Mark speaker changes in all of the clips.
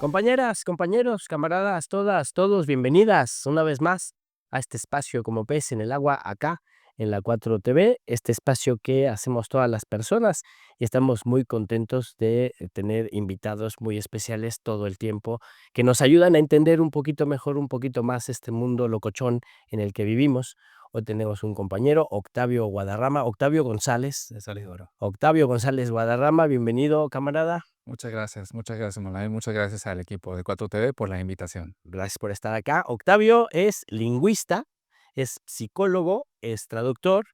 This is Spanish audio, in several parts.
Speaker 1: Compañeras, compañeros, camaradas, todas, todos, bienvenidas una vez más a este espacio como pez en el agua acá en la 4TV, este espacio que hacemos todas las personas y estamos muy contentos de tener invitados muy especiales todo el tiempo que nos ayudan a entender un poquito mejor, un poquito más este mundo locochón en el que vivimos. Hoy tenemos un compañero, Octavio Guadarrama, Octavio González.
Speaker 2: De Salidoro.
Speaker 1: Octavio González Guadarrama, bienvenido, camarada.
Speaker 2: Muchas gracias, Molay. Muchas gracias al equipo de 4TV por la invitación.
Speaker 1: Gracias por estar acá. Octavio es lingüista, es psicólogo, es traductor,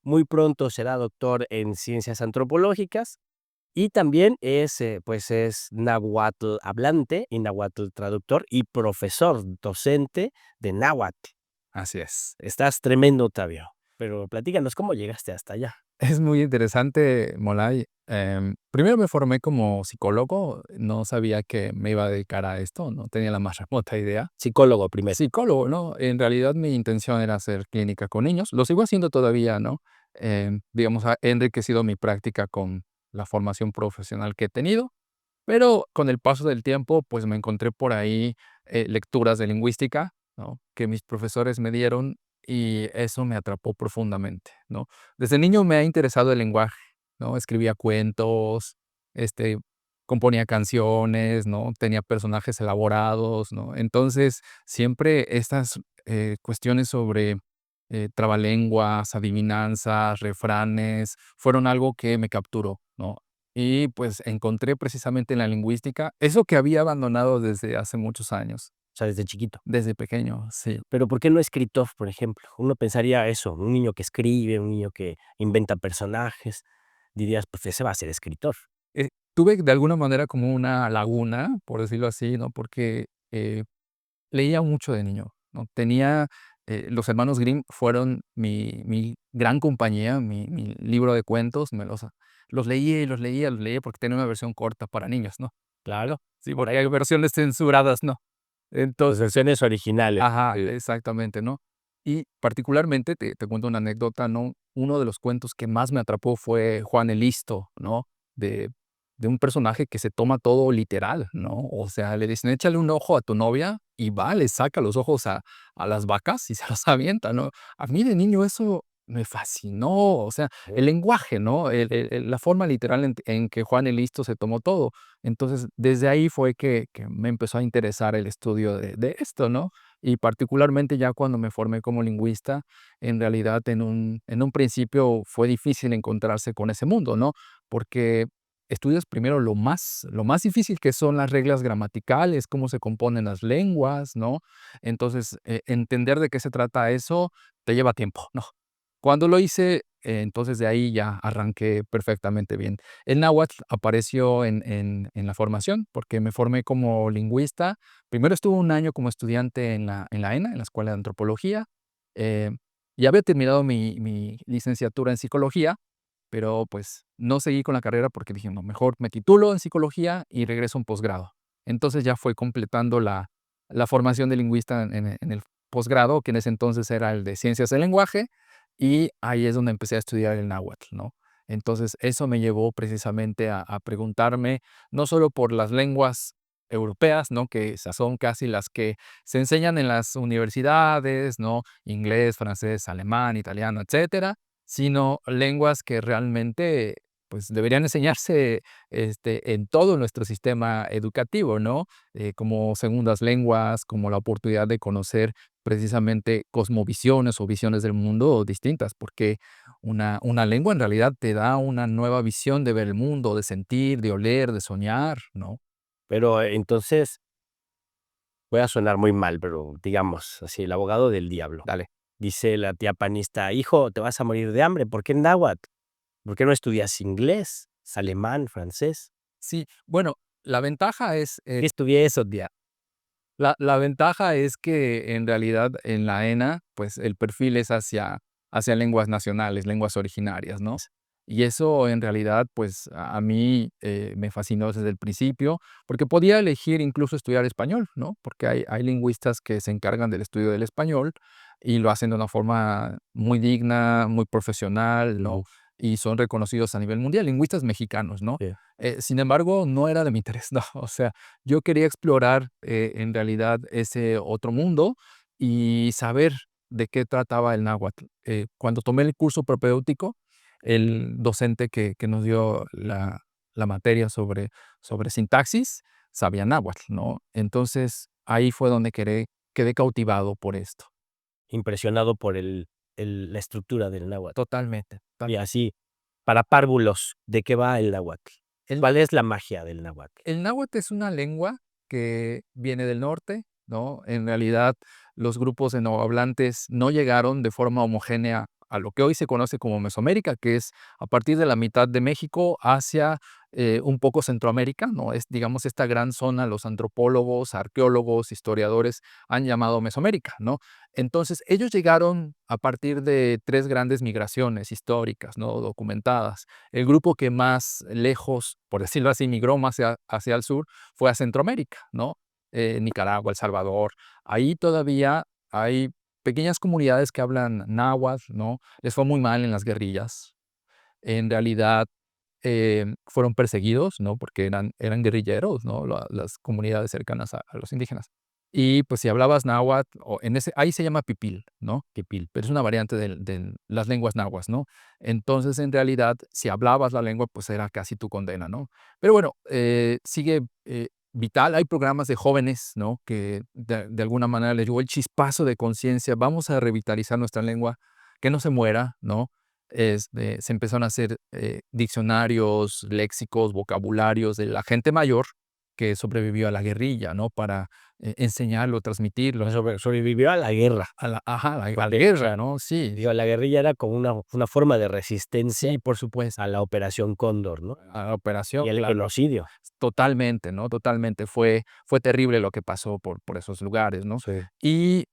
Speaker 1: muy pronto será doctor en ciencias antropológicas y también es náhuatl hablante y náhuatl traductor y profesor docente de náhuatl.
Speaker 2: Así es.
Speaker 1: Estás tremendo, Octavio, pero platícanos cómo llegaste hasta allá.
Speaker 2: Es muy interesante, Molay. Primero me formé como psicólogo, no sabía que me iba a dedicar a esto, no tenía la más remota idea.
Speaker 1: Psicólogo primero.
Speaker 2: Psicólogo, ¿no? En realidad mi intención era hacer clínica con niños, lo sigo haciendo todavía, ¿no? Digamos, he enriquecido mi práctica con la formación profesional que he tenido, pero con el paso del tiempo, pues me encontré por ahí lecturas de lingüística, ¿no? Que mis profesores me dieron y eso me atrapó profundamente, ¿no? Desde niño me ha interesado el lenguaje, ¿no? Escribía cuentos, este, componía canciones, ¿no? Tenía personajes elaborados, ¿no? Entonces, siempre estas cuestiones sobre trabalenguas, adivinanzas, refranes, fueron algo que me capturó, ¿no? Y pues encontré precisamente en la lingüística eso que había abandonado desde hace muchos años,
Speaker 1: O sea, desde chiquito.
Speaker 2: desde pequeño, sí.
Speaker 1: Pero ¿por qué no escritor, por ejemplo? Uno pensaría eso, un niño que escribe, un niño que inventa personajes, dirías, pues ese va a ser escritor.
Speaker 2: Tuve de alguna manera como una laguna, por decirlo así, ¿no? Porque leía mucho de niño, ¿no? Tenía, los hermanos Grimm fueron mi gran compañía, mi libro de cuentos, los leía y los leía, porque tenía una versión corta para niños, ¿no?
Speaker 1: Claro,
Speaker 2: Sí, porque hay versiones censuradas, ¿no?
Speaker 1: las
Speaker 2: Entonces,
Speaker 1: versiones originales.
Speaker 2: ajá, exactamente, ¿no? Y particularmente, te cuento una anécdota, ¿no? Uno de los cuentos que más me atrapó fue Juan el Listo, ¿no? De de un personaje que se toma todo literal, ¿no? O sea, le dicen: "Échale un ojo a tu novia", y va, le saca los ojos a las vacas y se los avienta, ¿no? A mí de niño eso me fascinó, o sea, el lenguaje, ¿no? La forma literal en que Juan el Listo se tomó todo. Entonces, desde ahí fue que me empezó a interesar el estudio de esto, ¿no? Y particularmente ya cuando me formé como lingüista, en realidad en un principio fue difícil encontrarse con ese mundo, ¿no? Porque estudias primero lo más difícil que son las reglas gramaticales, cómo se componen las lenguas, ¿no? Entonces, entender de qué se trata eso te lleva tiempo, ¿no? Cuando lo hice, entonces de ahí ya arranqué perfectamente bien. El náhuatl apareció en la formación, porque me formé como lingüista. Primero estuve un año como estudiante en la ENA, en la Escuela de Antropología. Eh, ya había terminado mi licenciatura en psicología, pero pues no seguí con la carrera porque dije: "No, mejor me titulo en psicología y regreso a un posgrado". Entonces ya fue completando la formación de lingüista en el posgrado, que en ese entonces era el de ciencias del lenguaje, y ahí es donde empecé a estudiar el náhuatl, ¿no? Entonces, eso me llevó precisamente a preguntarme, no solo por las lenguas europeas, ¿no? Que esas son casi las que se enseñan en las universidades, ¿no? Inglés, francés, alemán, italiano, etcétera, sino lenguas que realmente, pues, deberían enseñarse, en todo nuestro sistema educativo, ¿no? Como segundas lenguas, como la oportunidad de conocer precisamente cosmovisiones o visiones del mundo distintas, porque una lengua en realidad te da una nueva visión de ver el mundo, de sentir, de oler, de soñar, ¿no?
Speaker 1: Pero entonces, voy a sonar muy mal, pero digamos así, el abogado del diablo.
Speaker 2: Dale.
Speaker 1: Dice la tía panista: hijo, te vas a morir de hambre, ¿por qué náhuatl? ¿Por qué no estudias inglés, alemán, francés?
Speaker 2: Sí, bueno, la ventaja es,
Speaker 1: ¿Qué estudié eso, tía?
Speaker 2: la ventaja es que en realidad en la ENA, pues el perfil es hacia lenguas nacionales, lenguas originarias, ¿no? Y eso en realidad, pues a mí me fascinó desde el principio, porque podía elegir incluso estudiar español, ¿no? Porque hay lingüistas que se encargan del estudio del español y lo hacen de una forma muy digna, muy profesional, ¿no?
Speaker 1: Ujú,
Speaker 2: Y son reconocidos a nivel mundial, lingüistas mexicanos, ¿no?
Speaker 1: sí.
Speaker 2: Sin embargo, no era de mi interés, no. O sea, yo quería explorar en realidad ese otro mundo y saber de qué trataba el náhuatl. Cuando tomé el curso propedéutico, el docente que nos dio la materia sobre sintaxis sabía náhuatl, ¿no? Entonces, ahí fue donde quedé cautivado por esto.
Speaker 1: Impresionado por la estructura del náhuatl.
Speaker 2: Totalmente.
Speaker 1: Y así, para párvulos, ¿de qué va el náhuatl?
Speaker 2: El
Speaker 1: ¿Cuál es la magia del náhuatl?
Speaker 2: El náhuatl es una lengua que viene del norte, ¿no? En realidad, los grupos de novohablantes no llegaron de forma homogénea a lo que hoy se conoce como Mesoamérica, que es a partir de la mitad de México hacia un poco Centroamérica, ¿no? Es, digamos, esta gran zona, los antropólogos, arqueólogos, historiadores han llamado Mesoamérica, ¿no? Entonces, ellos llegaron a partir de 3 grandes migraciones históricas, ¿no? Documentadas. El grupo que más lejos, por decirlo así, migró más hacia el sur fue a Centroamérica, ¿no? Nicaragua, El Salvador. Ahí todavía hay pequeñas comunidades que hablan náhuatl, ¿no? Les fue muy mal en las guerrillas. En realidad, fueron perseguidos, ¿no? Porque eran guerrilleros, ¿no? Las comunidades cercanas a los indígenas. Y, pues, si hablabas náhuatl, o ahí se llama pipil, ¿no? Pipil, pero es una variante de las lenguas nahuas, ¿no? Entonces, en realidad, si hablabas la lengua, pues, era casi tu condena, ¿no? Pero bueno, sigue, vital. Hay programas de jóvenes, ¿no? Que de alguna manera les llegó el chispazo de conciencia. Vamos a revitalizar nuestra lengua, que no se muera, ¿no? Se empezaron a hacer diccionarios, léxicos, vocabularios de la gente mayor que sobrevivió a la guerrilla, ¿no? Para enseñarlo, transmitirlo.
Speaker 1: Sobrevivió a la guerra.
Speaker 2: Ajá, a la guerra, ¿no? Sí,
Speaker 1: Digo, la guerrilla era como una forma de resistencia
Speaker 2: sí, por supuesto.
Speaker 1: a la Operación Cóndor, ¿no?
Speaker 2: A la operación,
Speaker 1: Y el
Speaker 2: claro.
Speaker 1: genocidio.
Speaker 2: Totalmente, ¿no? Totalmente. Fue terrible lo que pasó por esos lugares, ¿no?
Speaker 1: Sí.
Speaker 2: Y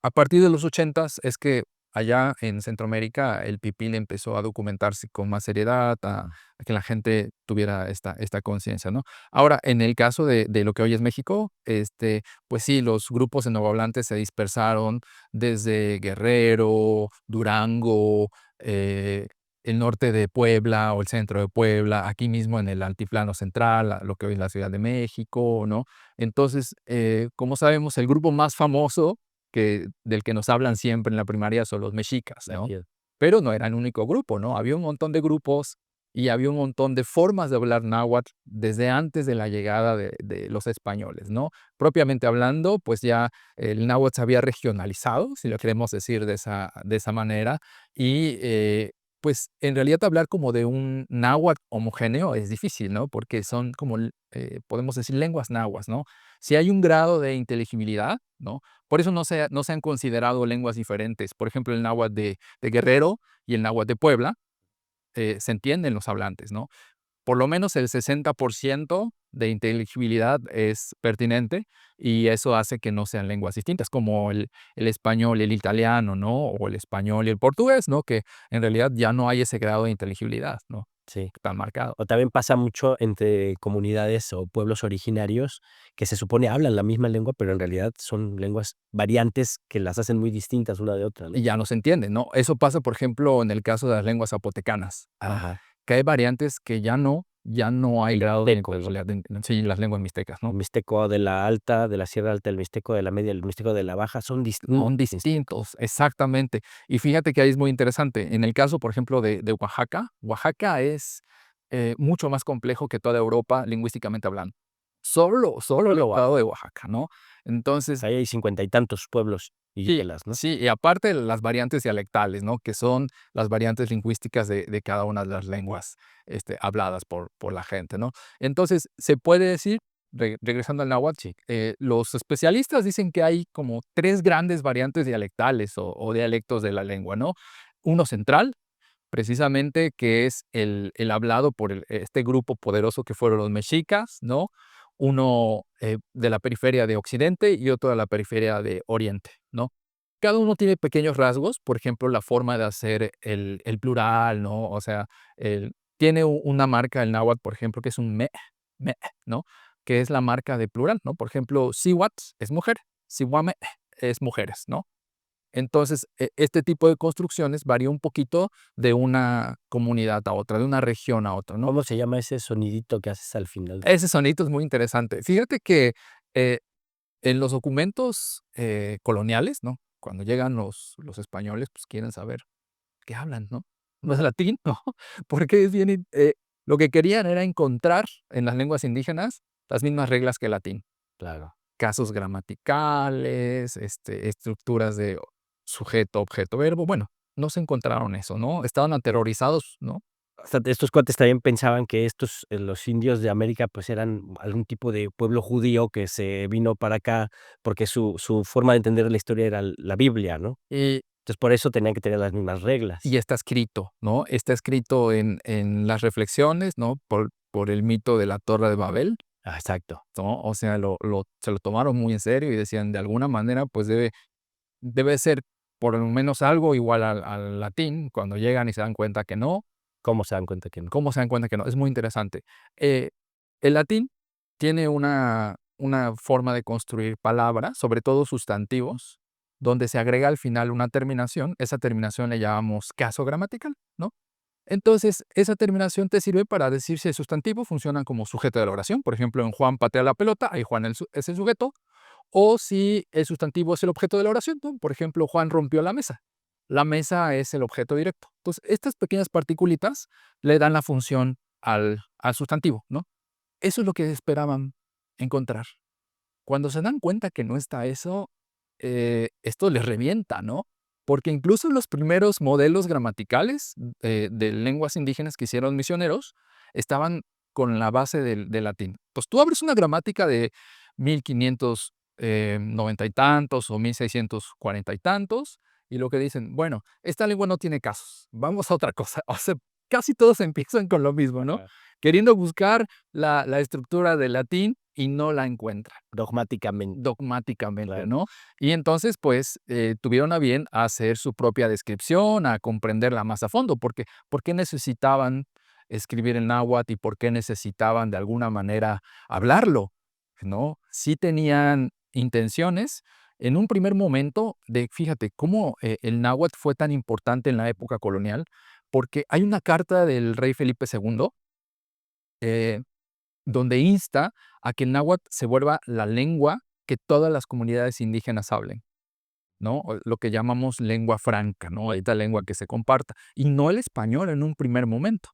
Speaker 2: a partir de los 80s es que allá en Centroamérica el pipil empezó a documentarse con más seriedad, a que la gente tuviera esta conciencia, ¿no? Ahora, en el caso de lo que hoy es México, pues sí, los grupos de novohablantes se dispersaron desde Guerrero, Durango, el norte de Puebla o el centro de Puebla, aquí mismo en el altiplano central, lo que hoy es la Ciudad de México, ¿no? Entonces, como sabemos, el grupo más famoso del que nos hablan siempre en la primaria son los mexicas, ¿no?
Speaker 1: Así es.
Speaker 2: Pero no era el único grupo, ¿no? Había un montón de grupos y había un montón de formas de hablar náhuatl desde antes de la llegada de los españoles, ¿no? Propiamente hablando, pues ya el náhuatl se había regionalizado, si lo queremos decir de esa manera, y pues en realidad hablar como de un náhuatl homogéneo es difícil, ¿no? Porque son como, podemos decir, lenguas nahuas, ¿no? Si hay un grado de inteligibilidad, ¿no? Por eso no se han considerado lenguas diferentes. Por ejemplo, el náhuatl de Guerrero y el náhuatl de Puebla se entienden los hablantes, ¿no? Por lo menos el 60% de inteligibilidad es pertinente y eso hace que no sean lenguas distintas, como el español y el italiano, ¿no? O el español y el portugués, ¿no? Que en realidad ya no hay ese grado de inteligibilidad, ¿no?
Speaker 1: Sí.
Speaker 2: Tan marcado.
Speaker 1: O también pasa mucho entre comunidades o pueblos originarios que se supone hablan la misma lengua, pero en realidad son lenguas variantes que las hacen muy distintas una de otra, ¿no?
Speaker 2: Y ya no se entiende, ¿no? Eso pasa, por ejemplo, en el caso de las lenguas zapotecanas, ¿no?
Speaker 1: Ajá.
Speaker 2: Que hay variantes que ya no hay grado de
Speaker 1: Mixtecos.
Speaker 2: sí, las lenguas mixtecas,
Speaker 1: El
Speaker 2: ¿no?
Speaker 1: mixteco de la alta, de la Sierra Alta, el mixteco de la media, el mixteco de la baja son
Speaker 2: Son
Speaker 1: distintos.
Speaker 2: distintos, exactamente. Y fíjate que ahí es muy interesante. En el caso, por ejemplo, de Oaxaca, Oaxaca es mucho más complejo que toda Europa lingüísticamente hablando. Solo el estado de Oaxaca, ¿no? Entonces,
Speaker 1: Ahí hay 50 y tantos pueblos y
Speaker 2: sí,
Speaker 1: islas, ¿no?
Speaker 2: sí, y aparte las variantes dialectales, ¿no? Que son las variantes lingüísticas de cada una de las lenguas habladas por la gente, ¿no? Entonces, se puede decir, regresando al náhuatl,
Speaker 1: Sí.
Speaker 2: los especialistas dicen que hay como 3 grandes variantes dialectales o dialectos de la lengua, ¿no? Uno central, precisamente, que es el hablado por este grupo poderoso que fueron los mexicas, ¿no? Uno de la periferia de Occidente y otro de la periferia de Oriente, ¿no? Cada uno tiene pequeños rasgos, por ejemplo, la forma de hacer el plural, ¿no? O sea, tiene una marca el náhuatl, por ejemplo, que es un me, ¿no? Que es la marca de plural, ¿no? Por ejemplo, sihuatl es mujer, sihuame es mujeres, ¿no? Entonces, este tipo de construcciones varía un poquito de una comunidad a otra, de una región a otra, ¿no?
Speaker 1: ¿Cómo se llama ese sonidito que haces al final?
Speaker 2: Ese sonito es muy interesante. Fíjate que en los documentos coloniales, ¿no? Cuando llegan los españoles, pues quieren saber qué hablan, ¿no? No es latín, ¿no? Porque es bien, lo que querían era encontrar en las lenguas indígenas las mismas reglas que el latín.
Speaker 1: Claro.
Speaker 2: Casos gramaticales, estructuras de sujeto, objeto, verbo. Bueno, no se encontraron eso, ¿no? Estaban aterrorizados, ¿no?
Speaker 1: O sea, estos cuates también pensaban que estos, los indios de América, pues, eran algún tipo de pueblo judío que se vino para acá, porque su forma de entender la historia era la Biblia, ¿no?
Speaker 2: Y,
Speaker 1: Entonces, por eso tenían que tener las mismas reglas.
Speaker 2: y está escrito, ¿no? Está escrito en las reflexiones, ¿no? Por el mito de la Torre de Babel,
Speaker 1: Ah, exacto.
Speaker 2: ¿no? O sea, se lo tomaron muy en serio y decían, de alguna manera, pues debe ser por lo menos algo igual al latín. Cuando llegan y se dan cuenta que no,
Speaker 1: ¿Cómo se dan cuenta que no?
Speaker 2: ¿cómo se dan cuenta que no? Es muy interesante. Eh, el latín tiene una forma de construir palabras, sobre todo sustantivos, donde se agrega al final una terminación. Esa terminación le llamamos caso gramatical, ¿no? Entonces, esa terminación te sirve para decir si el sustantivo funciona como sujeto de la oración. Por ejemplo, en Juan patea la pelota, ahí Juan es el sujeto. O si el sustantivo es el objeto de la oración, ¿no? Por ejemplo, Juan rompió la mesa. La mesa es el objeto directo. Entonces, estas pequeñas particulitas le dan la función al sustantivo, ¿no? Eso es lo que esperaban encontrar. Cuando se dan cuenta que no está eso, esto les revienta, ¿no? Porque incluso los primeros modelos gramaticales de lenguas indígenas que hicieron misioneros estaban con la base del latín. Pues tú abres una gramática de 1590 y tantos o 1640 y tantos, y lo que dicen, bueno, esta lengua no tiene casos, vamos a otra cosa. O sea, casi todos empiezan con lo mismo, ¿no?
Speaker 1: Ah,
Speaker 2: Queriendo buscar la estructura del latín y no la encuentran
Speaker 1: dogmáticamente,
Speaker 2: dogmáticamente,
Speaker 1: claro.
Speaker 2: ¿no? Y entonces, pues, tuvieron a bien hacer su propia descripción, a comprenderla más a fondo, porque ¿por qué necesitaban escribir en náhuatl y por qué necesitaban de alguna manera hablarlo? ¿No? Sí tenían intenciones. En un primer momento, fíjate, cómo el náhuatl fue tan importante en la época colonial, porque hay una carta del rey Felipe II, eh, donde insta a que el náhuatl se vuelva la lengua que todas las comunidades indígenas hablen, ¿no? O lo que llamamos lengua franca, ¿no? Esta lengua que se comparta, y no el español en un primer momento.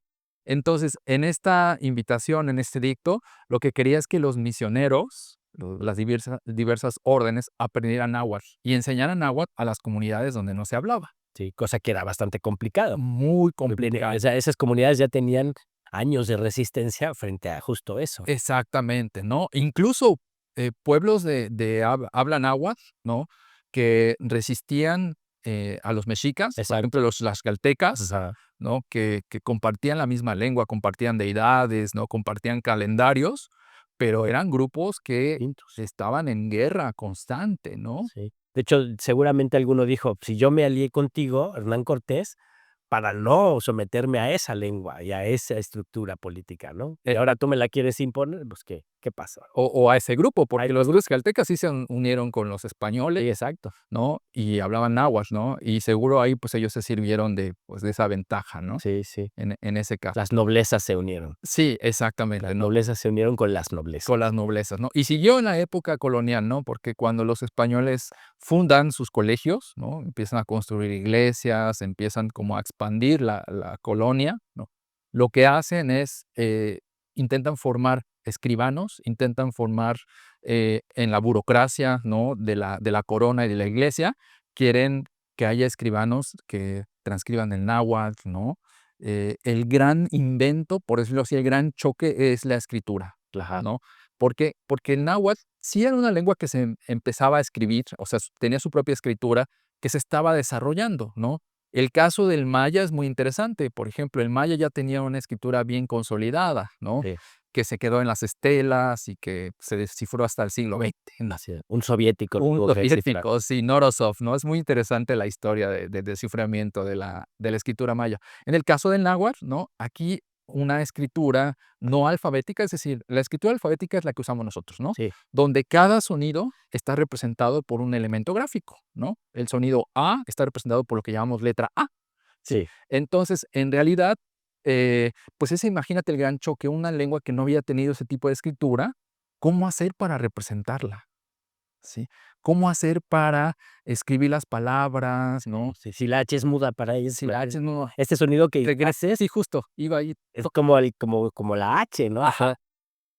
Speaker 2: Entonces, en esta invitación, en este dicto, lo que quería es que los misioneros, las diversas órdenes, aprendieran náhuatl y enseñaran náhuatl a las comunidades donde no se hablaba.
Speaker 1: Sí, cosa que era bastante complicado.
Speaker 2: Muy
Speaker 1: O
Speaker 2: complicado.
Speaker 1: sea, esas comunidades ya tenían años de resistencia frente a justo eso.
Speaker 2: Exactamente, ¿no? Incluso pueblos de habla náhuatl, ¿no? Que resistían a los mexicas, por
Speaker 1: Exacto.
Speaker 2: ejemplo, los tlaxcaltecas,
Speaker 1: Ajá.
Speaker 2: ¿no? Que compartían la misma lengua, compartían deidades, ¿no? Compartían calendarios, pero eran grupos que
Speaker 1: Distintos.
Speaker 2: estaban en guerra constante, ¿no?
Speaker 1: Sí. De hecho, seguramente alguno dijo: "Si yo me alié contigo, Hernán Cortés, para no someterme a esa lengua y a esa estructura política", ¿no? Y ahora tú me la quieres imponer, pues, ¿qué pasa?
Speaker 2: O a ese grupo,
Speaker 1: Ay,
Speaker 2: porque los tlaxcaltecas sí se unieron con los españoles,
Speaker 1: sí, exacto.
Speaker 2: ¿no? Y hablaban náhuatl, ¿no? Y seguro ahí, pues, ellos se sirvieron pues, de esa ventaja, ¿no?
Speaker 1: Sí, sí.
Speaker 2: En ese caso.
Speaker 1: Las noblezas se unieron.
Speaker 2: Sí, exactamente,
Speaker 1: Las
Speaker 2: ¿no?
Speaker 1: noblezas se unieron con las
Speaker 2: Con
Speaker 1: noblezas.
Speaker 2: las noblezas, ¿no? Y siguió en la época colonial, ¿no? Porque cuando los españoles fundan sus colegios, ¿no? Empiezan a construir iglesias, empiezan como a expandir la colonia, ¿no? Lo que hacen es, intentan formar escribanos, intentan formar, en la burocracia, ¿no? De la corona y de la iglesia, quieren que haya escribanos que transcriban el náhuatl, ¿no? El gran invento, por decirlo así, el gran choque es la escritura,
Speaker 1: Ajá.
Speaker 2: ¿no? ¿Por qué? Porque el náhuatl sí era una lengua que se empezaba a escribir, o sea, tenía su propia escritura que se estaba desarrollando, ¿no? El caso del maya es muy interesante. Por ejemplo, el maya ya tenía una escritura bien consolidada, ¿no?
Speaker 1: Sí,
Speaker 2: Que se quedó en las estelas y que se descifró hasta el siglo XX, ¿no?
Speaker 1: así es. Un soviético lo
Speaker 2: Un
Speaker 1: tuvo que descifrar.
Speaker 2: soviético, sí, Norosov, ¿no? Es muy interesante la historia del desciframiento de la escritura maya. En el caso del náhuatl, ¿no? Aquí una escritura no alfabética, es decir, la escritura alfabética es la que usamos nosotros, ¿no?
Speaker 1: Sí,
Speaker 2: Donde cada sonido está representado por un elemento gráfico, ¿no? El sonido A está representado por lo que llamamos letra A, ¿sí?
Speaker 1: sí.
Speaker 2: Entonces, en realidad, pues imagínate el gran choque, una lengua que no había tenido ese tipo de escritura, ¿cómo hacer para representarla? ¿Sí? ¿Cómo hacer para escribir las palabras, no?
Speaker 1: Sí, si la H es muda para ellos,
Speaker 2: Si la H no
Speaker 1: este sonido que haces
Speaker 2: sí, justo, iba ahí.
Speaker 1: es como la H, ¿no?
Speaker 2: Ajá.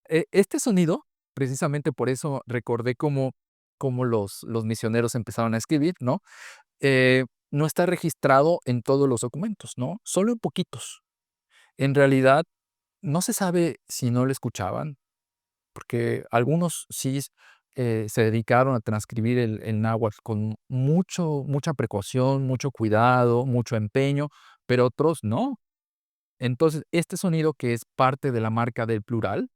Speaker 2: Este sonido, precisamente por eso recordé cómo los misioneros empezaron a escribir, ¿no? No está registrado en todos los documentos, ¿no? Solo en poquitos. En realidad, no se sabe si no lo escuchaban, porque algunos sí, se dedicaron a transcribir el náhuatl con mucha precaución, mucho cuidado, mucho empeño, pero otros no. Entonces, este sonido que es parte de la marca del plural,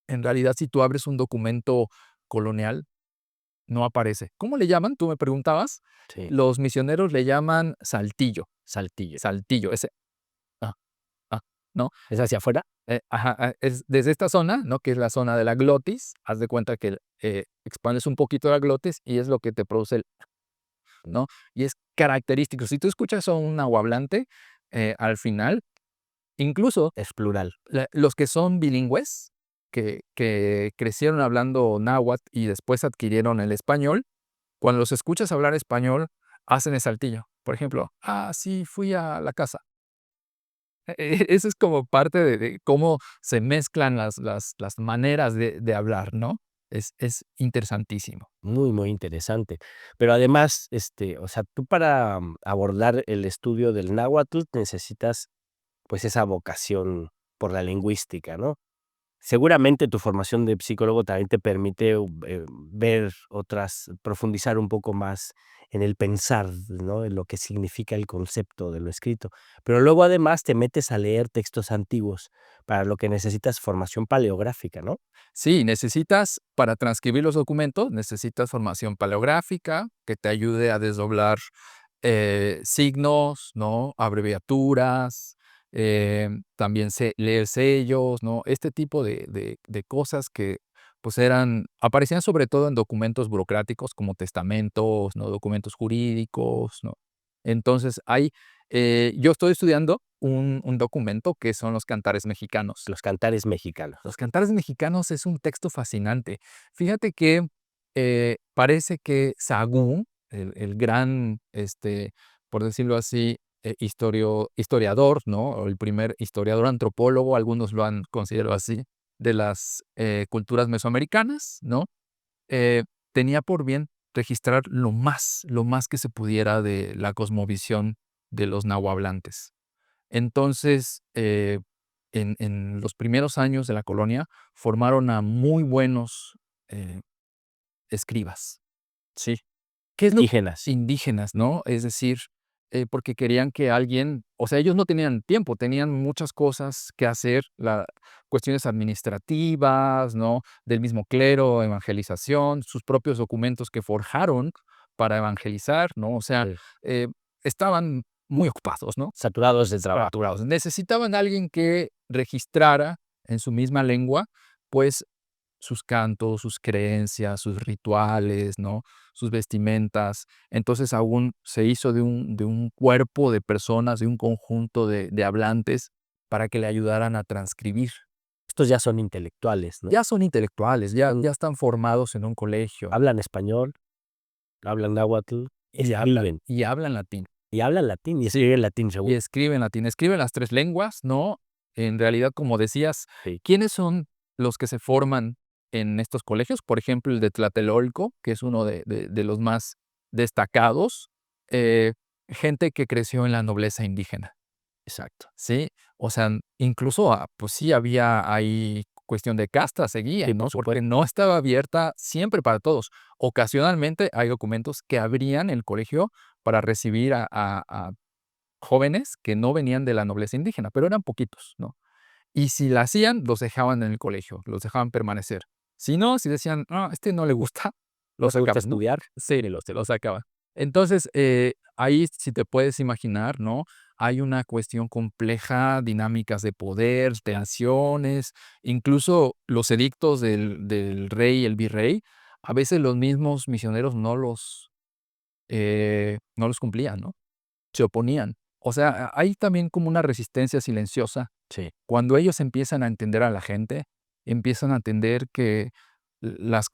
Speaker 2: en realidad, si tú abres un documento colonial, no aparece. ¿Cómo le llaman? Tú me preguntabas.
Speaker 1: Sí,
Speaker 2: Los misioneros le llaman saltillo,
Speaker 1: saltillo.
Speaker 2: saltillo, ese ah, ah, ¿no?
Speaker 1: ¿Es hacia afuera?
Speaker 2: Ajá, es desde esta zona, ¿no? Que es la zona de la glotis. Haz de cuenta que, expandes un poquito la glotis y es lo que te produce el, ¿no? Y es característico. Si tú escuchas a un nahuablante, al final, incluso
Speaker 1: Es plural.
Speaker 2: los que son bilingües, que crecieron hablando náhuatl y después adquirieron el español, cuando los escuchas hablar español, hacen el saltillo. Por ejemplo, sí, fui a la casa. Eso es como parte de cómo se mezclan las maneras de hablar, ¿no? Es interesantísimo.
Speaker 1: Muy, muy interesante. Pero además, o sea, tú para abordar el estudio del náhuatl necesitas, pues, esa vocación por la lingüística, ¿no? Seguramente tu formación de psicólogo también te permite, ver profundizar un poco más en el pensar, ¿no? En lo que significa el concepto de lo escrito. Pero luego, además, te metes a leer textos antiguos, para lo que necesitas formación paleográfica, ¿no?
Speaker 2: Sí, para transcribir los documentos, necesitas formación paleográfica que te ayude a desdoblar signos, ¿no? Abreviaturas, también leer sellos, ¿no? Este tipo de cosas que pues aparecían sobre todo en documentos burocráticos como testamentos, ¿no? Documentos jurídicos, ¿no? Entonces, yo estoy estudiando un documento que son los cantares mexicanos.
Speaker 1: Los cantares mexicanos.
Speaker 2: Los cantares mexicanos es un texto fascinante. Fíjate que parece que Sahagún, el gran, por decirlo así, historiador, ¿no? O el primer historiador antropólogo, algunos lo han considerado así, de las culturas mesoamericanas, ¿no? Eh, tenía por bien registrar lo más que se pudiera de la cosmovisión de los nahuablantes. Entonces, en los primeros años de la colonia, formaron a muy buenos eh, escribas, ¿sí? ¿Qué es lo
Speaker 1: Indígenas.
Speaker 2: indígenas, no? Es decir, porque querían que alguien, o sea, ellos no tenían tiempo, tenían muchas cosas que hacer, cuestiones administrativas, ¿no? Del mismo clero, evangelización, sus propios documentos que forjaron para evangelizar, ¿no? O sea,
Speaker 1: Sí.
Speaker 2: eh, estaban muy ocupados, ¿no?
Speaker 1: Saturados de trabajo.
Speaker 2: Saturados. Necesitaban a alguien que registrara en su misma lengua, pues, sus cantos, sus creencias, sus rituales, ¿no? Sus vestimentas. Entonces, aún se hizo de un cuerpo de personas, de un conjunto de hablantes para que le ayudaran a transcribir.
Speaker 1: Estos ya son intelectuales, ¿no?
Speaker 2: Ya son intelectuales, ya
Speaker 1: Son
Speaker 2: ya están formados en un colegio
Speaker 1: Hablan español, hablan náhuatl, escriben,
Speaker 2: y hablan latín.
Speaker 1: y hablan latín, y escriben latín
Speaker 2: Y
Speaker 1: seguro.
Speaker 2: escriben latín, escriben las 3 lenguas, ¿no? En realidad, como decías,
Speaker 1: Sí,
Speaker 2: ¿quiénes son los que se forman en estos colegios? Por ejemplo, el de Tlatelolco, que es uno de los más destacados, eh, gente que creció en la nobleza indígena,
Speaker 1: exacto.
Speaker 2: ¿sí? O sea, incluso, pues sí había ahí cuestión de casta,
Speaker 1: Sí,
Speaker 2: seguían, ¿no?
Speaker 1: por
Speaker 2: Porque
Speaker 1: supuesto.
Speaker 2: no estaba abierta siempre para todos. Ocasionalmente hay documentos que abrían el colegio para recibir a jóvenes que no venían de la nobleza indígena, pero eran poquitos, ¿no? Y si la hacían, los dejaban en el colegio, los dejaban permanecer. Si no, si decían: "No, este no le gusta",
Speaker 1: ¿No
Speaker 2: lo
Speaker 1: te gusta
Speaker 2: sacaban, ¿no?
Speaker 1: estudiar?
Speaker 2: Sí, se lo sacaban. Entonces, ahí si te puedes imaginar, ¿no? hay una cuestión compleja, dinámicas de poder, tensiones, incluso los edictos del rey y el virrey, a veces los mismos misioneros no los cumplían, ¿no? Se oponían. O sea, hay también como una resistencia silenciosa.
Speaker 1: Sí.
Speaker 2: Cuando ellos empiezan a entender a la gente, empiezan a entender que las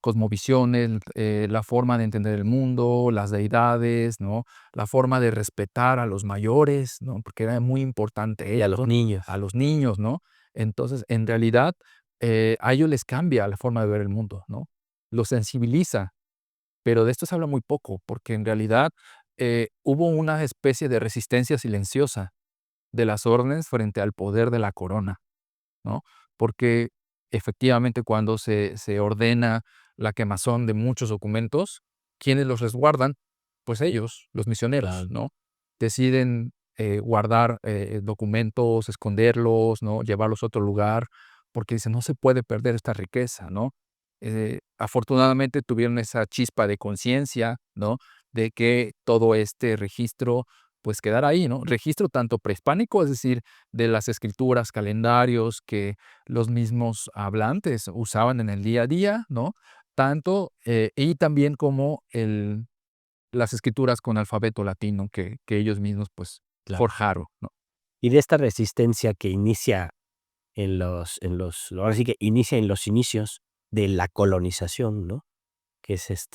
Speaker 2: cosmovisiones, la forma de entender el mundo, las deidades, ¿no? La forma de respetar a los mayores, ¿no? Porque era muy importante
Speaker 1: Y a los
Speaker 2: esto,
Speaker 1: niños.
Speaker 2: a los niños, ¿no? Entonces, en realidad, a ellos les cambia la forma de ver el mundo, ¿no? Los sensibiliza, pero de esto se habla muy poco, porque en realidad hubo una especie de resistencia silenciosa de las órdenes frente al poder de la corona, ¿no? Porque efectivamente cuando se ordena la quemazón de muchos documentos, ¿quiénes los resguardan? Pues ellos, los misioneros,
Speaker 1: Claro.
Speaker 2: ¿no? Deciden guardar documentos, esconderlos, ¿no? Llevarlos a otro lugar, porque dicen, no se puede perder esta riqueza, ¿no? Afortunadamente tuvieron esa chispa de conciencia, ¿no? De que todo este registro pues quedara ahí, ¿no? Registro tanto prehispánico, es decir, de las escrituras, calendarios que los mismos hablantes usaban en el día a día, ¿no? Tanto, y también como las escrituras con alfabeto latino que ellos mismos, pues,
Speaker 1: Claro.
Speaker 2: forjaron, ¿no?
Speaker 1: Y de esta resistencia que inicia ahora sí que inicia en los inicios de la colonización, ¿no? Que es,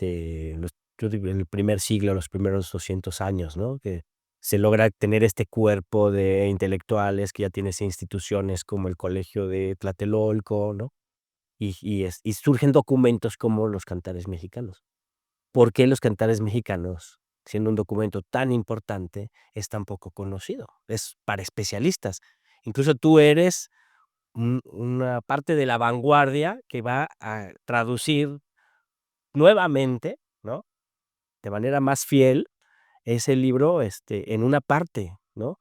Speaker 1: yo digo, el primer siglo, los primeros 200 años, ¿no? Que se logra tener este cuerpo de intelectuales, que ya tienes instituciones como el Colegio de Tlatelolco, ¿no? Y surgen documentos como los Cantares Mexicanos. ¿Por qué los Cantares Mexicanos, siendo un documento tan importante, es tan poco conocido? Es para especialistas. Incluso tú eres una parte de la vanguardia que va a traducir nuevamente, ¿no? De manera más fiel, ese libro, en una parte, ¿no?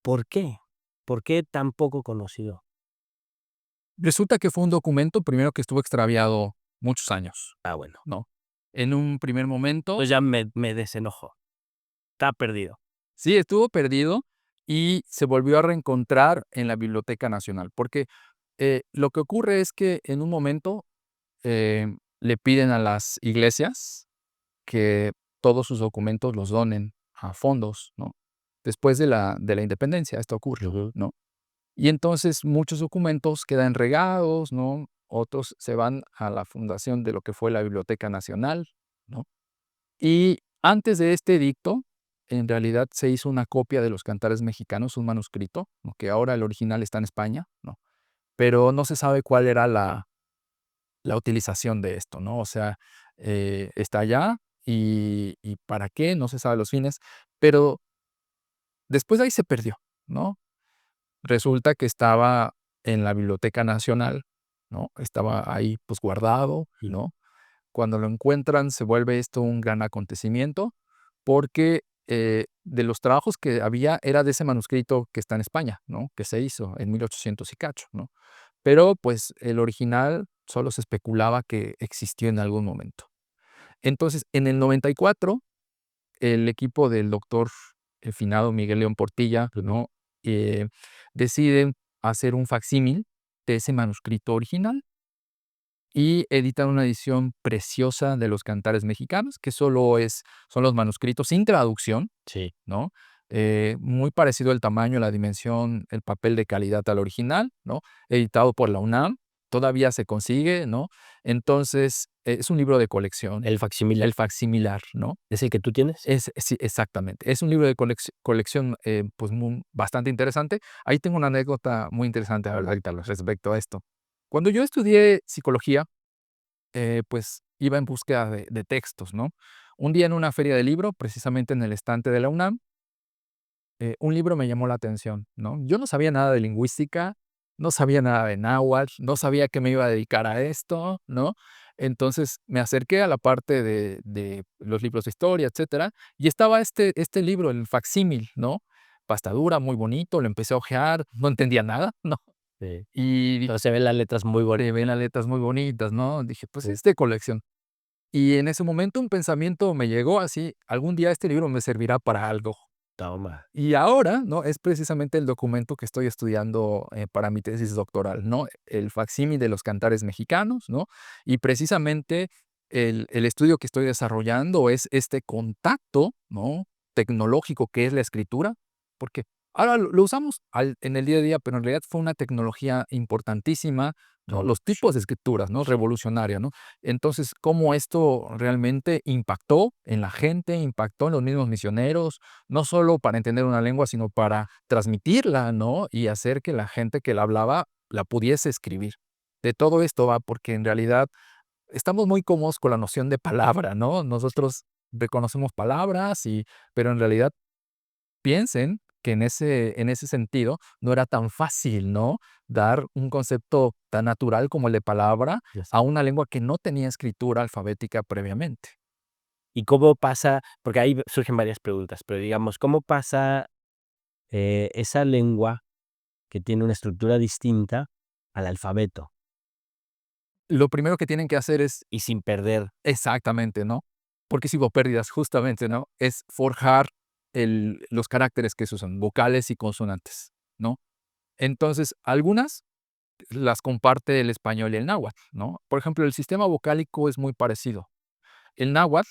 Speaker 1: ¿Por qué? ¿Por qué tan poco conocido?
Speaker 2: Resulta que fue un documento, primero, que estuvo extraviado muchos años,
Speaker 1: Ah, bueno,
Speaker 2: ¿no? En un primer momento,
Speaker 1: pues ya me desenojo. Está perdido.
Speaker 2: sí, estuvo perdido y se volvió a reencontrar en la Biblioteca Nacional, porque lo que ocurre es que en un momento le piden a las iglesias que todos sus documentos los donen a fondos, ¿no? Después de la independencia, esto ocurre,
Speaker 1: Ujú.
Speaker 2: ¿no? Y entonces muchos documentos quedan regados, ¿no? Otros se van a la fundación de lo que fue la Biblioteca Nacional, ¿no? Y antes de este edicto, en realidad se hizo una copia de los Cantares Mexicanos, un manuscrito, ¿no? Que ahora el original está en España, ¿no? Pero no se sabe cuál era la utilización de esto, ¿no? O sea, está allá y para qué, no se sabe los fines, pero después de ahí se perdió, ¿no? Resulta que estaba en la Biblioteca Nacional, ¿no? Estaba ahí, pues, guardado,
Speaker 1: Mm.
Speaker 2: ¿no? Cuando lo encuentran, se vuelve esto un gran acontecimiento, porque, de los trabajos que había, era de ese manuscrito que está en España, ¿no? Que se hizo en 1800 y cacho, ¿no? Pero, pues, el original solo se especulaba que existió en algún momento. Entonces, en el 94, el equipo del doctor, el finado Miguel León Portilla,
Speaker 1: Ujú.
Speaker 2: ¿no? Eh, deciden hacer un facsímil de ese manuscrito original y editan una edición preciosa de los Cantares Mexicanos, que son los manuscritos sin traducción,
Speaker 1: Sí.
Speaker 2: ¿no? Muy parecido el tamaño, la dimensión, el papel de calidad al original, ¿no? Editado por la UNAM, todavía se consigue, ¿no? Entonces, es un libro de colección,
Speaker 1: El facsimilar,
Speaker 2: el facsimilar, ¿no?
Speaker 1: ¿es el que tú tienes?
Speaker 2: Sí, exactamente. Es un libro de colección, pues, bastante interesante. Ahí tengo una anécdota muy interesante ahorita respecto a esto. Cuando yo estudié psicología, pues, iba en búsqueda de textos, ¿no? Un día en una feria de libro, precisamente en el estante de la UNAM, un libro me llamó la atención, ¿no? Yo no sabía nada de lingüística, no sabía nada de náhuatl, no sabía que me iba a dedicar a esto, ¿no? Entonces, me acerqué a la parte de los libros de historia, etcétera, y estaba este libro, el facsímil, ¿no? Pastadura, muy bonito, lo empecé a hojear, no entendía nada, ¿no?
Speaker 1: Sí.
Speaker 2: Y dije:
Speaker 1: Pero se ven las letras muy
Speaker 2: "Se
Speaker 1: bonitas.
Speaker 2: ven las letras muy bonitas", ¿no? Dije: "Pues
Speaker 1: Sí.
Speaker 2: es de colección". Y en ese momento un pensamiento me llegó así: "Algún día este libro me servirá para algo",
Speaker 1: Toma.
Speaker 2: Y ahora, ¿no? Es precisamente el documento que estoy estudiando para mi tesis doctoral, ¿no? El facsímil de los cantares mexicanos, ¿no? Y precisamente el estudio que estoy desarrollando es este contacto, ¿no? Tecnológico que es la escritura, porque ahora lo usamos en el día a día, pero en realidad fue una tecnología importantísima, ¿no? Los tipos de escrituras, ¿no?
Speaker 1: Sí.
Speaker 2: Revolucionaria, ¿no? Entonces, cómo esto realmente impactó en la gente, impactó en los mismos misioneros, no solo para entender una lengua, sino para transmitirla, ¿no? Y hacer que la gente que la hablaba la pudiese escribir. De todo esto va porque en realidad estamos muy cómodos con la noción de palabra, ¿no? Nosotros reconocemos palabras pero en realidad piensen que en ese sentido no era tan fácil, ¿no? Dar un concepto tan natural como el de palabra
Speaker 1: Yes.
Speaker 2: a una lengua que no tenía escritura alfabética previamente.
Speaker 1: ¿Y cómo pasa? Porque ahí surgen varias preguntas, pero digamos, ¿cómo pasa esa lengua que tiene una estructura distinta al alfabeto
Speaker 2: Lo primero que tienen que hacer es
Speaker 1: y sin perder?
Speaker 2: exactamente, ¿no? Porque si hubo pérdidas, justamente, ¿no? Es forjar los caracteres que se usan, vocales y consonantes, ¿no? Entonces, algunas las comparte el español y el náhuatl, ¿no? Por ejemplo, el sistema vocálico es muy parecido. El náhuatl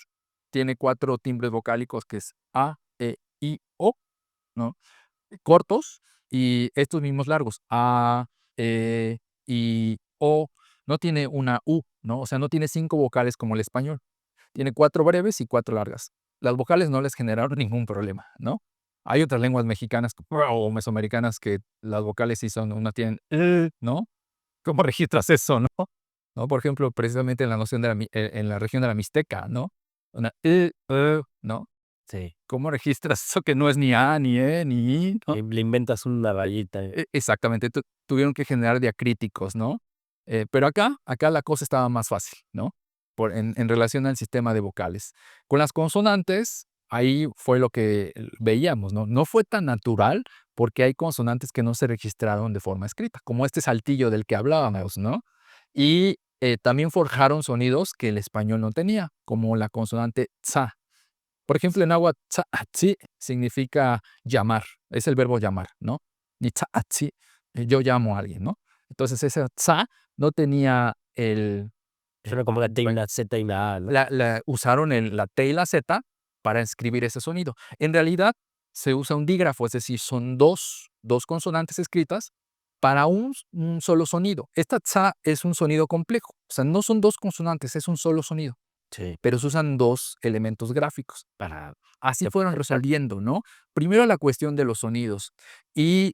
Speaker 2: tiene 4 timbres vocálicos que es A, E, I, O, ¿no? Cortos y estos mismos largos, A, E, I, O. No tiene una U, ¿no? O sea, no tiene 5 vocales como el español. Tiene 4 breves y 4 largas. Las vocales no les generaron ningún problema, ¿no? Hay otras lenguas mexicanas o mesoamericanas que las vocales sí son, una tienen, ¿no? ¿Cómo registras eso, no? ¿No? Por ejemplo, precisamente en la noción de en la región de la Mixteca, ¿no? Una, ¿no?
Speaker 1: Sí.
Speaker 2: ¿Cómo registras eso que no es ni A, ni E, ni I, ¿no?
Speaker 1: Le inventas una rayita.
Speaker 2: Exactamente, tuvieron que generar diacríticos, ¿no? Pero acá la cosa estaba más fácil, ¿no? En relación al sistema de vocales. Con las consonantes, ahí fue lo que veíamos, ¿no? No fue tan natural porque hay consonantes que no se registraron de forma escrita, como este saltillo del que hablábamos, ¿no? Y también forjaron sonidos que el español no tenía, como la consonante tsa. Por ejemplo, en náhuatl, tsa-atzi significa llamar, es el verbo llamar, ¿no? Ni tsa-atzi, yo llamo a alguien, ¿no? Entonces, ese tsa no tenía
Speaker 1: Suena como la T y
Speaker 2: bueno,
Speaker 1: una Z y una A, ¿no?
Speaker 2: usaron la T y la Z para escribir ese sonido. En realidad, se usa un dígrafo, es decir, son dos consonantes escritas para un solo sonido. Esta tsa es un sonido complejo, o sea, no son 2 consonantes, es un solo sonido,
Speaker 1: Sí.
Speaker 2: pero se usan 2 elementos gráficos.
Speaker 1: Para
Speaker 2: Así fueron
Speaker 1: representar.
Speaker 2: resolviendo, ¿no? Primero la cuestión de los sonidos. Y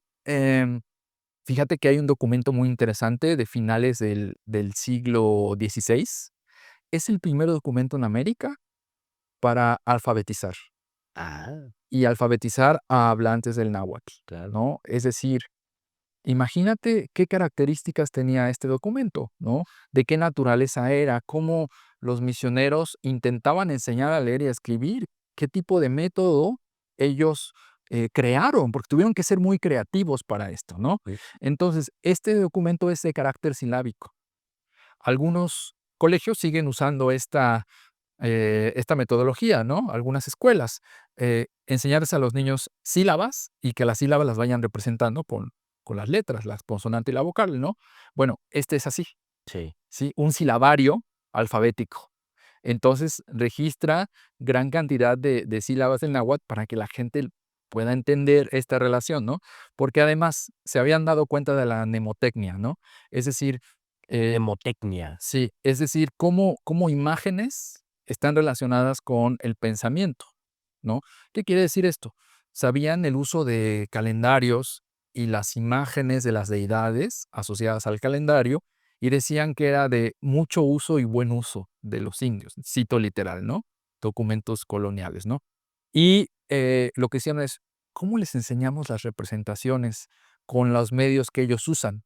Speaker 2: fíjate que hay un documento muy interesante de finales del siglo XVI. Es el primer documento en América para alfabetizar
Speaker 1: Ah,
Speaker 2: y alfabetizar a hablantes del náhuatl,
Speaker 1: claro.
Speaker 2: ¿no? Es decir, imagínate qué características tenía este documento, ¿no? De qué naturaleza era, cómo los misioneros intentaban enseñar a leer y a escribir, qué tipo de método ellos crearon, porque tuvieron que ser muy creativos para esto, ¿no?
Speaker 1: Sí.
Speaker 2: Entonces, este documento es de carácter silábico. Algunos colegios siguen usando esta metodología, ¿no? Algunas escuelas, enseñarles a los niños sílabas y que las sílabas las vayan representando con las letras, la consonante y la vocal, ¿no? Bueno, este es así,
Speaker 1: Sí.
Speaker 2: ¿sí? Un silabario alfabético. Entonces, registra gran cantidad de sílabas del náhuatl para que la gente pueda entender esta relación, ¿no? Porque además se habían dado cuenta de la mnemotecnia, ¿no? Es decir, eh,
Speaker 1: Mnemotecnia.
Speaker 2: sí, es decir, cómo imágenes están relacionadas con el pensamiento, ¿no? ¿Qué quiere decir esto? Sabían el uso de calendarios y las imágenes de las deidades asociadas al calendario y decían que era de mucho uso y buen uso de los indios, cito literal, ¿no? Documentos coloniales, ¿no? Y lo que decían es, ¿cómo les enseñamos las representaciones con los medios que ellos usan?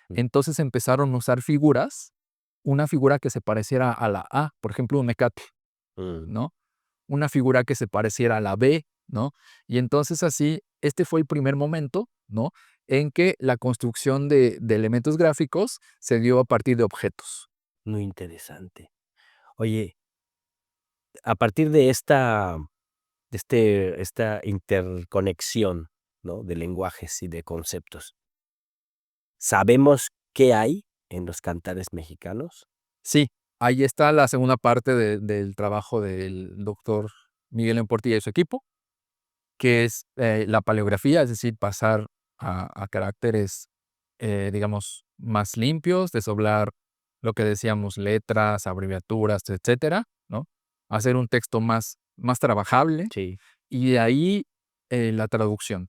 Speaker 1: Mm,
Speaker 2: Entonces empezaron a usar figuras, una figura que se pareciera a la A, por ejemplo, un mecate,
Speaker 1: mm.
Speaker 2: ¿no? Una figura que se pareciera a la B, ¿no? Y entonces así, este fue el primer momento, ¿no? En que la construcción de elementos gráficos se dio a partir de objetos.
Speaker 1: Muy interesante. Oye, a partir de esta interconexión, ¿no? De lenguajes y de conceptos. ¿Sabemos qué hay en los cantares mexicanos?
Speaker 2: Sí, ahí está la segunda parte del trabajo del doctor Miguel M. Portilla y su equipo, que es la paleografía, es decir, pasar a caracteres, digamos, más limpios, desdoblar lo que decíamos, letras, abreviaturas, etcétera, ¿no? Hacer un texto más trabajable
Speaker 1: Sí.
Speaker 2: y de ahí la traducción,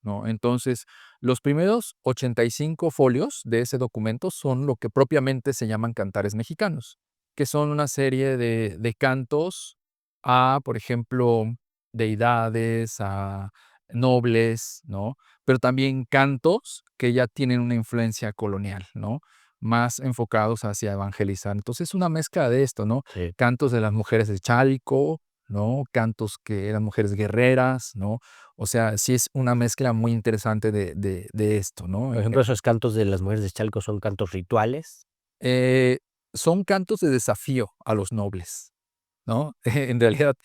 Speaker 2: ¿no? Entonces, los primeros 85 folios de ese documento son lo que propiamente se llaman cantares mexicanos, que son una serie de cantos a, por ejemplo, deidades, a nobles, ¿no? Pero también cantos que ya tienen una influencia colonial, ¿no? Más enfocados hacia evangelizar. Entonces, es una mezcla de esto, ¿no?
Speaker 1: Sí.
Speaker 2: Cantos de las mujeres de Chalco, ¿no? Cantos que eran mujeres guerreras, ¿no? O sea, sí es una mezcla muy interesante de esto, ¿no?
Speaker 1: Por ejemplo, esos cantos de las mujeres de Chalco son cantos rituales.
Speaker 2: Eh, son cantos de desafío a los nobles, ¿no? En realidad,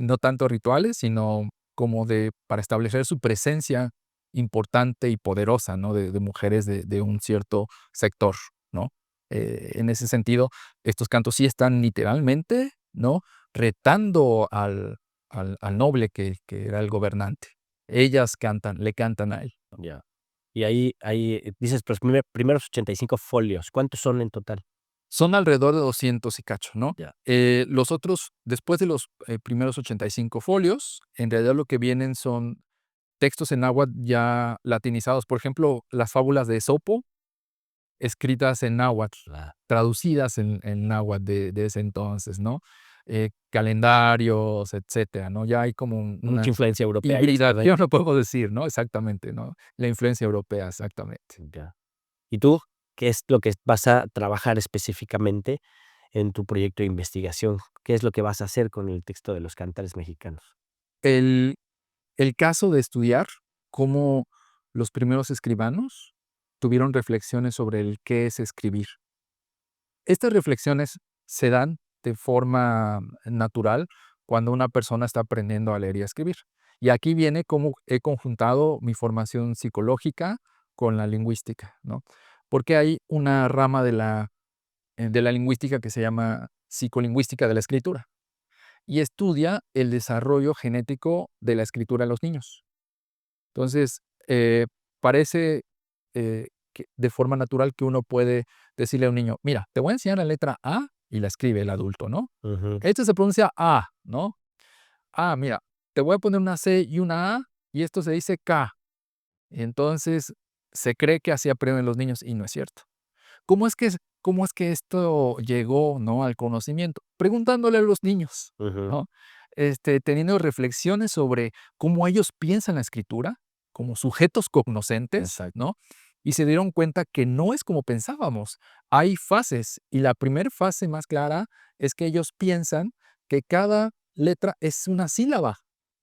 Speaker 2: no tanto rituales, sino como para establecer su presencia importante y poderosa, ¿no? De mujeres de un cierto sector, ¿no? En ese sentido, estos cantos sí están literalmente, ¿no? Retando al noble que era el gobernante. Ellas le cantan a él.
Speaker 1: Ya. Y ahí dices, los primeros 85 folios, ¿cuántos son en total?
Speaker 2: Son alrededor de 200 y cacho, ¿no?
Speaker 1: Ya.
Speaker 2: Los otros, después de los primeros 85 folios, en realidad lo que vienen son textos en náhuatl ya latinizados. Por ejemplo, las fábulas de Esopo, escritas en náhuatl,
Speaker 1: Ah,
Speaker 2: traducidas en náhuatl de ese entonces, ¿no? Calendarios, etcétera, ¿no? Ya hay como
Speaker 1: mucha
Speaker 2: una
Speaker 1: influencia europea y está.
Speaker 2: hibridación, lo podemos decir, ¿no? Exactamente, ¿no? La influencia europea, exactamente.
Speaker 1: Ya. ¿Y tú qué es lo que vas a trabajar específicamente en tu proyecto de investigación? ¿Qué es lo que vas a hacer con el texto de los cantares mexicanos?
Speaker 2: El El caso de estudiar cómo los primeros escribanos tuvieron reflexiones sobre el qué es escribir. Estas reflexiones se dan de forma natural cuando una persona está aprendiendo a leer y a escribir. Y aquí viene cómo he conjuntado mi formación psicológica con la lingüística, ¿no? Porque hay una rama de la lingüística que se llama psicolingüística de la escritura y estudia el desarrollo genético de la escritura en los niños. Entonces, parece que de forma natural que uno puede decirle a un niño, mira, te voy a enseñar la letra A y la escribe el adulto, ¿no?
Speaker 1: Ujú.
Speaker 2: Esto se pronuncia A, ¿no? Ah, mira, te voy a poner una C y una A y esto se dice K. Entonces, se cree que así aprenden los niños y no es cierto. ¿Cómo es que esto llegó, ¿no? Al conocimiento? Preguntándole a los niños,
Speaker 1: Ujú.
Speaker 2: ¿no? Teniendo reflexiones sobre cómo ellos piensan la escritura, como sujetos cognoscentes,
Speaker 1: Exacto.
Speaker 2: ¿no? Y se dieron cuenta que no es como pensábamos. Hay fases, y la primera fase más clara es que ellos piensan que cada letra es una sílaba,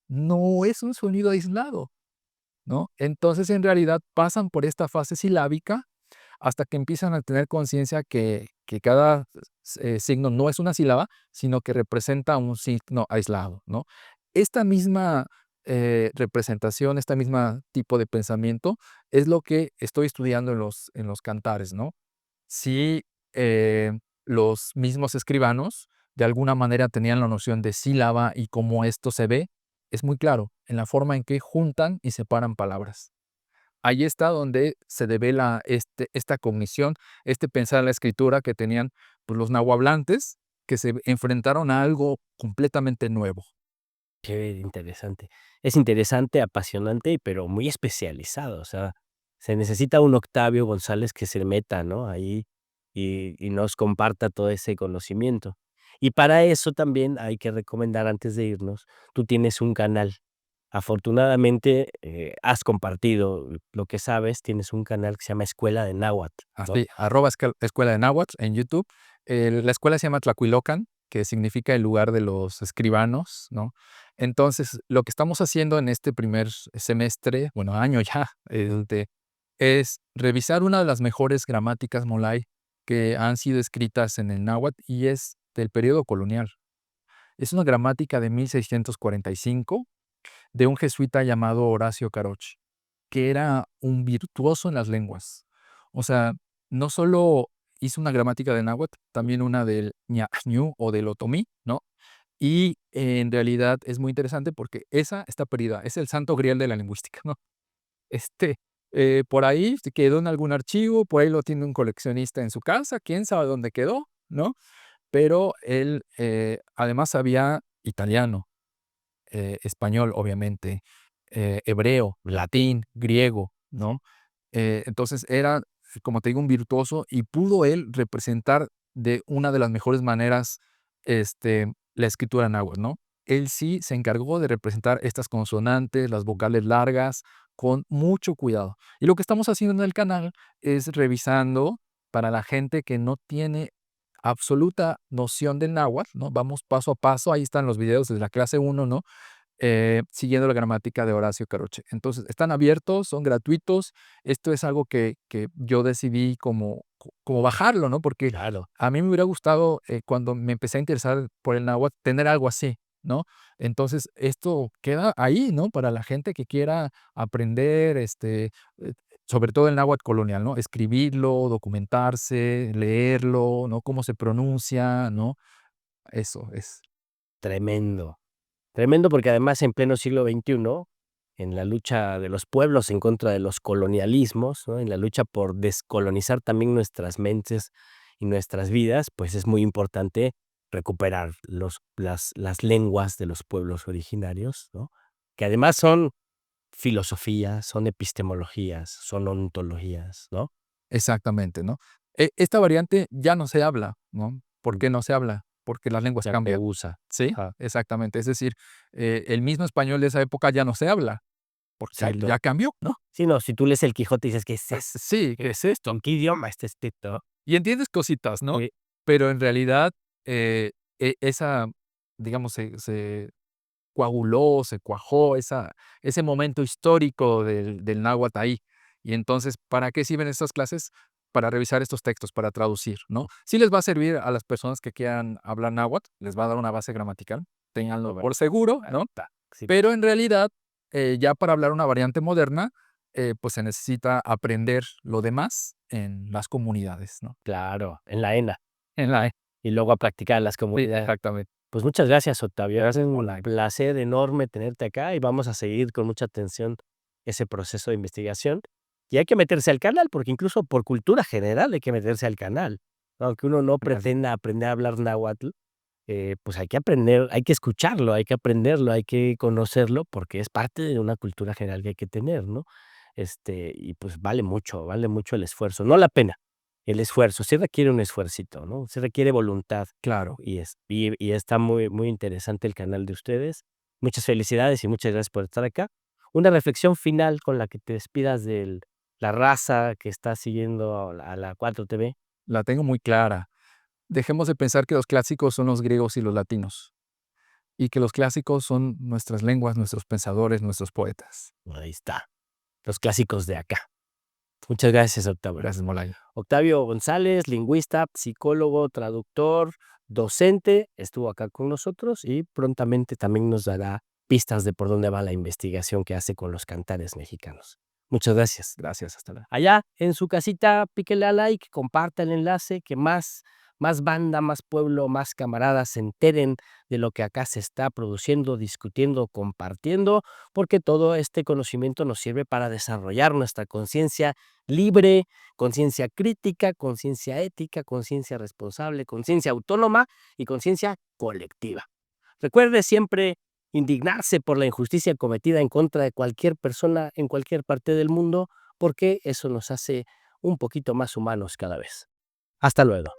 Speaker 2: no es un sonido aislado, ¿no? Entonces, en realidad, pasan por esta fase silábica hasta que empiezan a tener conciencia que cada signo no es una sílaba, sino que representa un signo aislado, ¿no? Esta misma representación, esta misma tipo de pensamiento es lo que estoy estudiando en los cantares, ¿no? Si los mismos escribanos de alguna manera tenían la noción de sílaba y cómo esto se ve, es muy claro en la forma en que juntan y separan palabras. Ahí está donde se devela esta cognición, este pensar la escritura que tenían, pues, los nahuablantes, que se enfrentaron a algo completamente nuevo.
Speaker 1: Qué interesante. Es interesante, apasionante, pero muy especializado. O sea, se necesita un Octavio González que se meta, ¿no? Ahí y nos comparta todo ese conocimiento. Y para eso también hay que recomendar antes de irnos, tú tienes un canal. Afortunadamente, has compartido lo que sabes, tienes un canal que se llama Escuela de Náhuatl, ¿no?
Speaker 2: Así, @escuela de náhuatl en YouTube. La escuela se llama Tlacuilocan, que significa el lugar de los escribanos, ¿no? Entonces, lo que estamos haciendo en este primer semestre, bueno, año ya, es revisar una de las mejores gramáticas Molay que han sido escritas en el náhuatl y es del periodo colonial. Es una gramática de 1645 de un jesuita llamado Horacio Caroch, que era un virtuoso en las lenguas. O sea, no solo hizo una gramática de náhuatl, también una del ñañú o del otomí, ¿no? Y en realidad es muy interesante porque esa está perdida, es el santo grial de la lingüística, ¿no? Este, por ahí se quedó en algún archivo, por ahí lo tiene un coleccionista en su casa, quién sabe dónde quedó, ¿no? Pero él además sabía italiano, español, obviamente, hebreo, latín, griego, ¿no? Entonces era, como te digo, un virtuoso y pudo él representar de una de las mejores maneras la escritura náhuatl, ¿no? Él sí se encargó de representar estas consonantes, las vocales largas, con mucho cuidado. Y lo que estamos haciendo en el canal es revisando para la gente que no tiene absoluta noción del náhuatl, ¿no? Vamos paso a paso, ahí están los videos desde la clase 1, ¿no? Siguiendo la gramática de Horacio Caroche. Entonces, están abiertos, son gratuitos. Esto es algo que yo decidí como bajarlo, ¿no? Porque
Speaker 1: Claro.
Speaker 2: a mí me hubiera gustado, cuando me empecé a interesar por el náhuatl, tener algo así, ¿no? Entonces, esto queda ahí, ¿no? Para la gente que quiera aprender, sobre todo el náhuatl colonial, ¿no? Escribirlo, documentarse, leerlo, ¿no? Cómo se pronuncia, ¿no? Eso es.
Speaker 1: Tremendo. Tremendo porque además en pleno siglo XXI, en la lucha de los pueblos en contra de los colonialismos, ¿no? En la lucha por descolonizar también nuestras mentes y nuestras vidas, pues es muy importante recuperar las lenguas de los pueblos originarios, ¿no? Que además son filosofías, son epistemologías, son ontologías, ¿no?
Speaker 2: Exactamente, ¿no? Esta variante ya no se habla, ¿no? ¿Por qué no se habla? Porque las lenguas
Speaker 1: Ya se
Speaker 2: cambian,
Speaker 1: usa.
Speaker 2: ¿sí?
Speaker 1: Ajá,
Speaker 2: Exactamente. Es decir, el mismo español de esa época ya no se habla, porque
Speaker 1: exacto.
Speaker 2: ya cambió, ¿no?
Speaker 1: Sí, no, si tú lees el Quijote y dices: "¿Qué es esto?
Speaker 2: Sí, ¿qué es esto?
Speaker 1: ¿En qué idioma está escrito?".
Speaker 2: Y entiendes cositas, ¿no?
Speaker 1: Sí,
Speaker 2: Pero en realidad, esa, digamos, se coaguló, se cuajó ese momento histórico del náhuatl ahí. Y entonces, ¿para qué sirven estas clases? Para revisar estos textos, para traducir, ¿no? Sí les va a servir a las personas que quieran hablar náhuatl, les va a dar una base gramatical, ténganlo
Speaker 1: súper.
Speaker 2: por seguro, ¿no?
Speaker 1: Sí,
Speaker 2: Pero en realidad, ya para hablar una variante moderna, pues se necesita aprender lo demás en las comunidades, ¿no?
Speaker 1: claro, en la ENA,
Speaker 2: En la
Speaker 1: y luego a practicar en las
Speaker 2: Sí,
Speaker 1: comunidades.
Speaker 2: exactamente.
Speaker 1: Pues muchas gracias, Octavio. Es
Speaker 2: Gracias por
Speaker 1: un
Speaker 2: la
Speaker 1: placer enorme tenerte acá y vamos a seguir con mucha atención ese proceso de investigación. Y hay que meterse al canal, porque incluso por cultura general hay que meterse al canal. Aunque uno no
Speaker 2: gracias.
Speaker 1: pretenda aprender a hablar náhuatl, pues hay que aprender, hay que escucharlo, hay que aprenderlo, hay que conocerlo, porque es parte de una cultura general que hay que tener, ¿no? Y pues vale mucho el esfuerzo, no la pena, el esfuerzo, sí requiere un esfuercito, ¿no? Se requiere voluntad
Speaker 2: Claro.
Speaker 1: y está muy, muy interesante el canal de ustedes. Muchas felicidades y muchas gracias por estar acá. Una reflexión final con la que te despidas de la raza que está siguiendo a la 4TV.
Speaker 2: La tengo muy clara. Dejemos de pensar que los clásicos son los griegos y los latinos, y que los clásicos son nuestras lenguas, nuestros pensadores, nuestros poetas.
Speaker 1: Ahí está, los clásicos de acá. Muchas gracias, Octavio.
Speaker 2: Gracias, Molay.
Speaker 1: Octavio González, lingüista, psicólogo, traductor, docente, estuvo acá con nosotros y prontamente también nos dará pistas de por dónde va la investigación que hace con los cantares mexicanos. Muchas gracias.
Speaker 2: Gracias, hasta la
Speaker 1: Allá en su casita, píquele a like, comparta el enlace, que más banda, más pueblo, más camaradas se enteren de lo que acá se está produciendo, discutiendo, compartiendo, porque todo este conocimiento nos sirve para desarrollar nuestra conciencia libre, conciencia crítica, conciencia ética, conciencia responsable, conciencia autónoma y conciencia colectiva. Recuerde siempre indignarse por la injusticia cometida en contra de cualquier persona en cualquier parte del mundo, porque eso nos hace un poquito más humanos cada vez. Hasta luego.